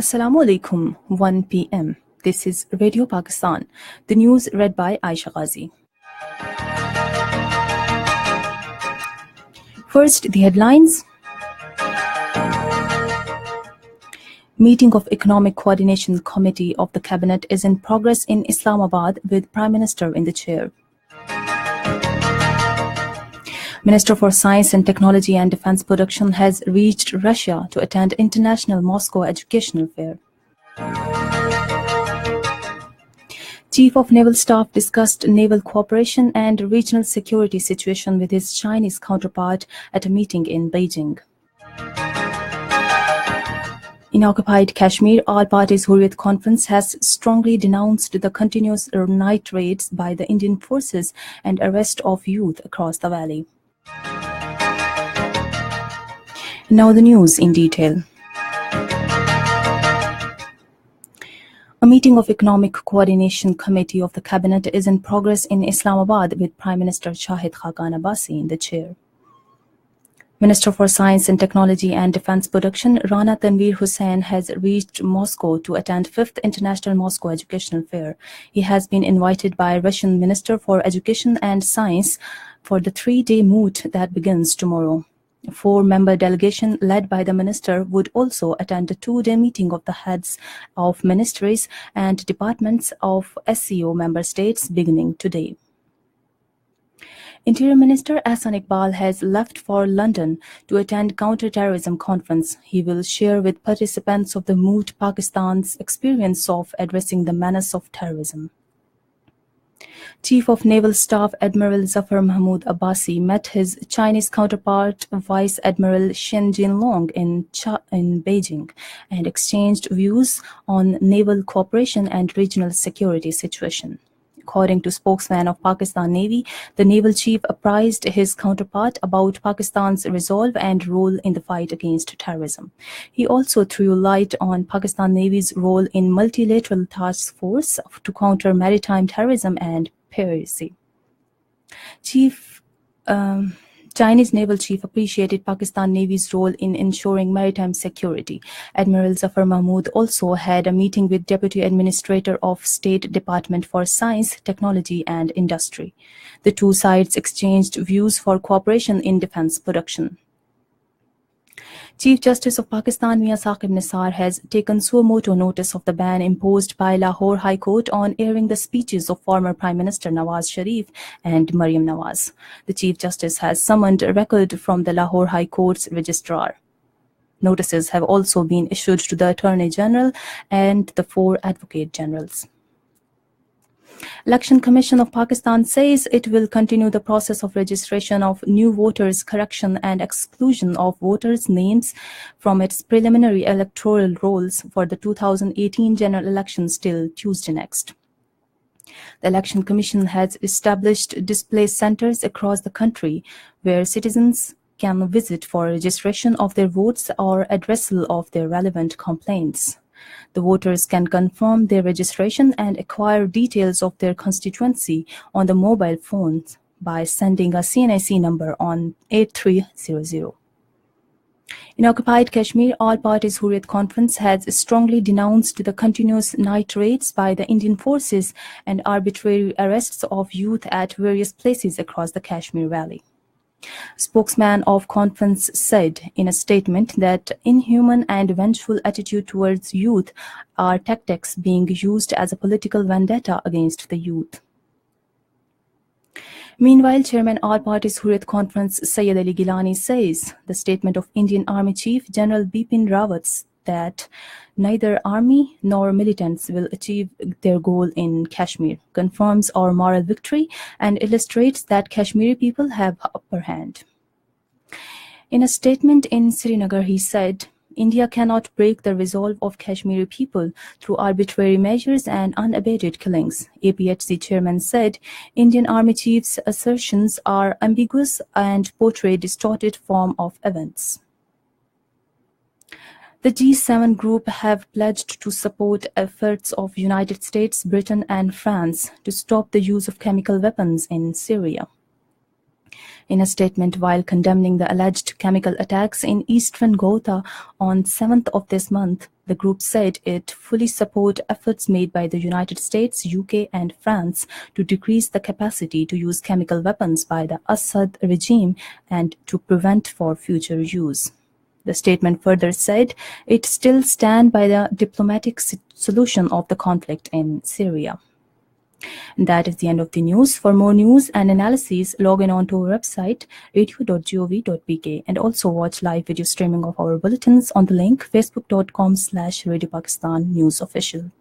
Assalamu alaikum, 1 p.m. This is Radio Pakistan. The news read by Aisha Ghazi. First, the headlines. Meeting of Economic Coordination Committee of the Cabinet is in progress in Islamabad with Prime Minister in the chair. Minister for Science and Technology and Defense Production has reached Russia to attend International Moscow Educational Fair. Chief of Naval Staff discussed naval cooperation and regional security situation with his Chinese counterpart at a meeting in Beijing. In occupied Kashmir, All Parties Hurriyat Conference has strongly denounced the continuous night raids by the Indian forces and arrest of youth across the valley. Now the news in detail. A meeting of Economic Coordination Committee of the Cabinet is in progress in Islamabad with Prime Minister Shahid Khaqan Abbasi in the chair. Minister for Science and Technology and Defense Production Rana Tanveer Hussain has reached Moscow to attend 5th International Moscow Educational Fair. He has been invited by Russian Minister for Education and Science for the 3-day moot that begins tomorrow. A 4-member delegation led by the minister would also attend a 2-day meeting of the heads of ministries and departments of SCO member states beginning today. Interior Minister Ahsan Iqbal has left for London to attend counter-terrorism conference. He will share with participants of the moot Pakistan's experience of addressing the menace of terrorism. Chief of Naval Staff Admiral Zafar Mahmood Abbasi met his Chinese counterpart Vice Admiral Shen Jinlong in Beijing and exchanged views on naval cooperation and regional security situation. According to spokesman of Pakistan Navy, the naval chief apprised his counterpart about Pakistan's resolve and role in the fight against terrorism. He also threw light on Pakistan Navy's role in multilateral task force to counter maritime terrorism and piracy. Chinese naval chief appreciated Pakistan Navy's role in ensuring maritime security. Admiral Zafar Mahmood also had a meeting with Deputy Administrator of State Department for Science, Technology and Industry. The two sides exchanged views for cooperation in defense production. Chief Justice of Pakistan Mia Saqib Nisar has taken suo motu notice of the ban imposed by Lahore High Court on airing the speeches of former Prime Minister Nawaz Sharif and Maryam Nawaz. The Chief Justice has summoned a record from the Lahore High Court's registrar. Notices have also been issued to the Attorney General and the 4 Advocate Generals. Election Commission of Pakistan says it will continue the process of registration of new voters, correction and exclusion of voters' names from its preliminary electoral rolls for the 2018 general elections till Tuesday next. The Election Commission has established display centers across the country where citizens can visit for registration of their votes or addressal of their relevant complaints. The voters can confirm their registration and acquire details of their constituency on the mobile phones by sending a CNIC number on 8300. In occupied Kashmir, All Parties Hurriyat Conference has strongly denounced the continuous night raids by the Indian forces and arbitrary arrests of youth at various places across the Kashmir Valley. Spokesman of conference said in a statement that inhuman and vengeful attitude towards youth are tactics being used as a political vendetta against the youth. Meanwhile, Chairman All Parties Hurriyat Conference Sayyid Ali Gilani says the statement of Indian Army Chief General Bipin Rawat that neither army nor militants will achieve their goal in Kashmir confirms our moral victory and illustrates that Kashmiri people have upper hand. In a statement in Srinagar, he said, India cannot break the resolve of Kashmiri people through arbitrary measures and unabated killings. APHC chairman said Indian Army Chief's assertions are ambiguous and portray distorted form of events. The G7 group have pledged to support efforts of United States, Britain and France to stop the use of chemical weapons in Syria. In a statement while condemning the alleged chemical attacks in eastern Ghouta on 7th of this month, the group said it fully support efforts made by the United States, UK and France to decrease the capacity to use chemical weapons by the Assad regime and to prevent for future use. The statement further said it still stands by the diplomatic solution of the conflict in Syria. And that is the end of the news. For more news and analyses, log in onto our website radio.gov.pk and also watch live video streaming of our bulletins on the link facebook.com/Radio Pakistan News Official.